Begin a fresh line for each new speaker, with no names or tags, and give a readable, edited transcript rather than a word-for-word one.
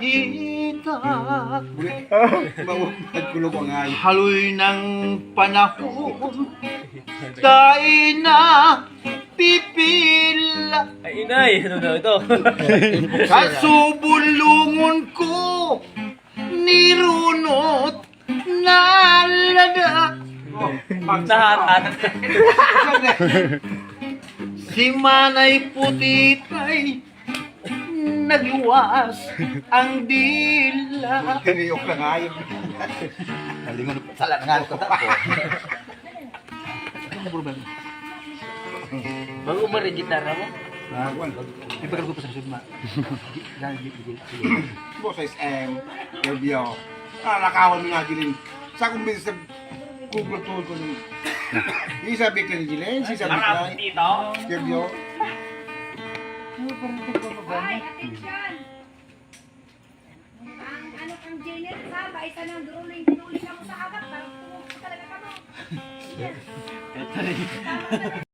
mahita.
Nagkulog ang ay.
Haloy ng panahon, tayo na pipila.
Ay, inay! Ano daw ito?
Sa subulungon ko, nirunot na lada.
Nahakat.
Si Manay Putitay, nagluwas ang dila.
Tiniyok lang ay.
Kalingon sa langan ko tako. Ano problema?
Bago ba rin gitara mo?
Nagwan.
Ibagal ko pa sa sudma.
Bo sa SM. Review. Nakawan mo nga gilin. Sa kung bisa sa Google tool ko ni. Isa big ni Jilen, isa big na. Review.
Hoy, attention! Ang ano kang Janet, ha? Baisa ng duruling-duruling ako sa agap. Parang tumutok talaga ka mo.